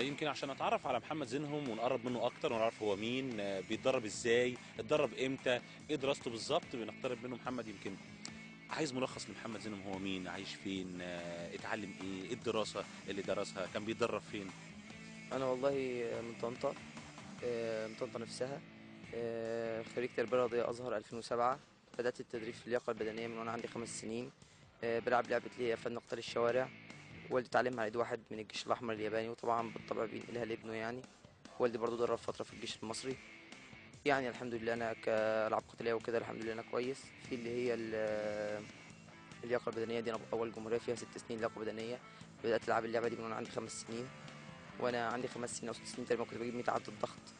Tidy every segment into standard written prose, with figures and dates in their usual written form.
يمكن عشان اتعرف على محمد زينهم ونقرب منه اكتر ونعرف هو مين، بيتدرب ازاي، اتدرب امتى، ايه دراسته بالظبط، بنقترب منه محمد. يمكن عايز ملخص لمحمد زينهم، هو مين، عايش فين، اتعلم ايه الدراسة اللي درسها، كان بيتدرب فين؟ انا والله من طنطا، من طنطا نفسها. خريج تربيه رياضيه ازهر 2007. بدات التدريب في اللياقه البدنيه من وانا عندي 5 سنين. بلعب لعبه اللي هي فن قتال الشوارع. والدي اتعلمها على ايد واحد من الجيش الاحمر الياباني، وطبعا بالطبع بينقلها لابنه يعني. والدي برضو درب فتره في الجيش المصري. يعني الحمد لله انا كالعاب قتاليه وكده الحمد لله انا كويس في اللي هي اللياقه البدنيه دي. انا اول جمهوريه فيها 6 سنين لياقه بدنيه. بدات العب اللعبه دي من وانا عندي 5 سنين. وانا عندي 5 سنين او 6 سنين تقريبا كنت بجيب 100 عدة الضغط.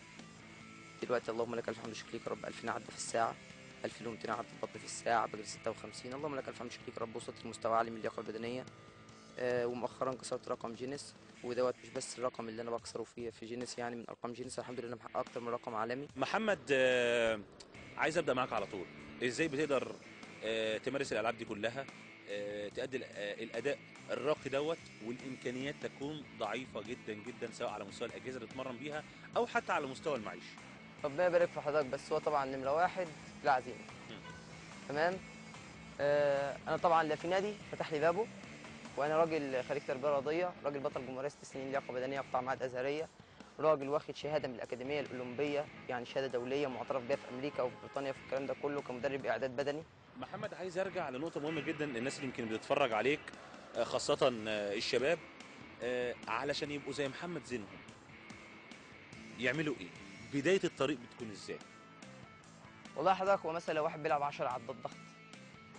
دلوقتي اللهم لك الف حمد وشكر ليك يا رب 2000 عدة في الساعة. 2200 عدة بطن في الساعة، بجري 56. اللهم لك الف حمد وشكر ليك يا رب، وصلت لمستوى عالي من اللياقة البدنية. ومؤخرا كسرت رقم جينيس. ودوت مش بس الرقم اللي انا بكسره في جينيس، يعني من ارقام جينيس الحمد لله انا محقق اكتر من رقم عالمي. محمد، عايز ابدا معاك على طول. ازاي بتقدر تمارس الالعاب دي كلها، تأدي الاداء الراقي دوت، والامكانيات تكون ضعيفه جدا جدا، سواء على مستوى الاجهزه اللي تتمرن بيها او حتى على مستوى المعيشه؟ ربنا يبارك في حضرتك، بس هو طبعا نمرة واحد العزيمة. مم. تمام. انا طبعا لا في نادي فتح لي بابه، وانا راجل خريج تربيه رياضيه، راجل بطل جمهوريه 6 سنين لياقه بدنيه قطاع معهد ازهريه، راجل واخد شهاده من الاكاديميه الاولمبيه، يعني شهاده دوليه معترف بيها في امريكا وفي بريطانيا في الكلام ده كله كمدرب اعداد بدني. محمد، عايز ارجع لنقطه مهمه جدا، الناس اللي يمكن بتتفرج عليك، خاصه الشباب، علشان يبقوا زي محمد زينهم يعملوا ايه؟ بدايه الطريق بتكون ازاي؟ والله حضرتك هو مثلا لو واحد بيلعب 10 عدات ضغط،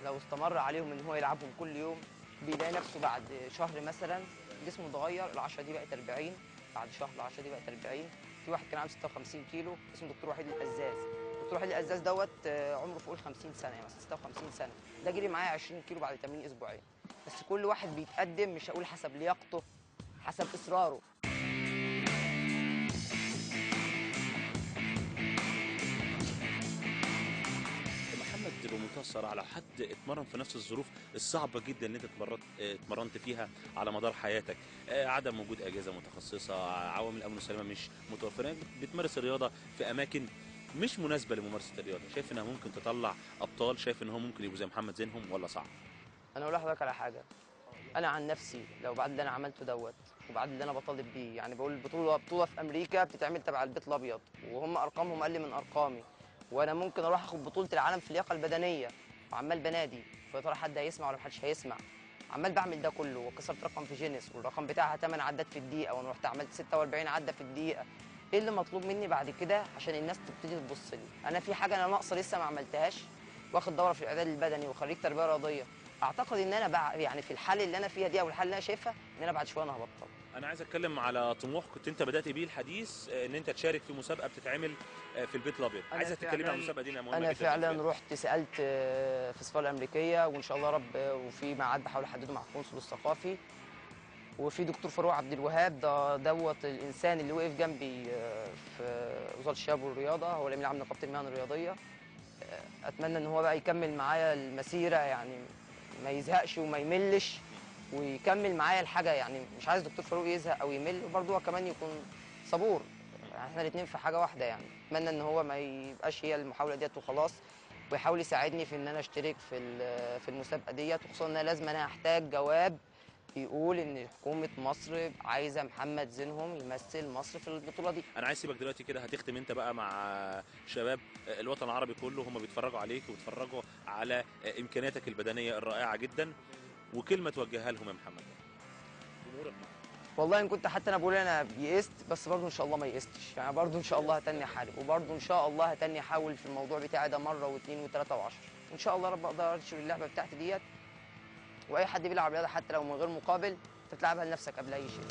لو استمر عليهم ان هو يلعبهم كل يوم بيلاقي نفسه بعد شهر مثلا جسمه اتغير. ال10 دي بقت 40، بعد شهر ال10 دي بقت 40. في واحد كان عنده 56 كيلو اسمه دكتور وحيد القزاز. دكتور وحيد القزاز دوت عمره فوق ال 50 سنه، يعني مثلا 56 سنه. ده جري معايا 20 كيلو بعد 80 اسبوعين. بس كل واحد بيتقدم، مش هقول حسب لياقته، حسب اصراره. محمد، بمنتهى الصراحه، لو حد اتمرن في نفس الظروف الصعبه جدا اللي انت اتمرنت فيها على مدار حياتك، عدم وجود اجهزه متخصصه، عوامل الامن والسلامه مش متوفره، بتمارس الرياضه في اماكن مش مناسبه لممارسه الرياضه، شايف انها ممكن تطلع ابطال؟ شايف ان هم ممكن يبقوا زي محمد زينهم ولا صعب؟ انا اقول لحضرتك على حاجه. انا عن نفسي لو بعد اللي انا عملته دوت وبعد اللي انا بطالب بيه، يعني بقول بطوله في امريكا بتتعمل تبع البيت الابيض وهم ارقامهم اقل من ارقامي، وانا ممكن اروح اخد بطوله العالم في اللياقه البدنيه وعمال بنادي، فيا ترى حد هيسمع ولا محدش هيسمع؟ عمال بعمل ده كله وكسرت رقم في جينيس والرقم بتاعها 8 عدات في الدقيقه، وانا رحت عملت 46 عده في الدقيقه. ايه اللي مطلوب مني بعد كده عشان الناس تبتدي تبص لي؟ انا في حاجه انا ناقصه لسه ما عملتهاش؟ واخد دوره في الاعداد البدني وخريج تربيه رياضيه. اعتقد ان انا يعني في الحال اللي انا فيها دي او الحال اللي انا شايفها ان انا بعد شويه انا هبطل. انا عايز اتكلم على طموح كنت انت بدات بيه الحديث، ان انت تشارك في مسابقه بتتعمل في البيت الابيض. انا عايزك تكلمني عن فعلا المسابقه دي، انها مهمه انا جدا بالنسبه لي. فعلا رحت سالت في السفاره الامريكيه، وان شاء الله رب وفي ميعاد بحاول احدده مع القنصل الثقافي. وفي دكتور فاروق عبد الوهاب دوت الانسان اللي وقف جنبي في وزاره الشباب والرياضه، هو الامين العام لنقابه المهن الرياضيه. اتمنى ان هو بقى يكمل معايا المسيره، يعني ما يزهقش وما يملش ويكمل معايا الحاجه. يعني مش عايز دكتور فاروق يزهق او يمل، وبرضه هو كمان يكون صبور. احنا الاثنين في حاجه واحده يعني. اتمنى ان هو ما يبقاش هي المحاوله ديت وخلاص، ويحاول يساعدني في ان انا اشترك في المسابقه ديت، وخصوصا ان انا لازم انا احتاج جواب يقول ان حكومه مصر عايزه محمد زينهم يمثل مصر في البطوله دي. انا عايز اسيبك دلوقتي كده، هتختم انت بقى مع شباب الوطن العربي كله، هم بيتفرجوا عليك وبيتفرجوا على امكانياتك البدنيه الرائعه جدا، وكلمه توجهها لهم يا محمد. جمهورك معاك. والله ان كنت حتى انا بقول انا يئست، بس برضه ان شاء الله ما يئستش، يعني برضه ان شاء الله هتني احارب، وبرضه ان شاء الله هتني احاول في الموضوع بتاعي ده مره واثنين وثلاثه وعشرة. وان شاء الله رب اقدر انشر اللعبه بتاعتي ديت. واي حد بيلعب رياضه حتى لو من غير مقابل انت بتلعبها لنفسك قبل اي شيء.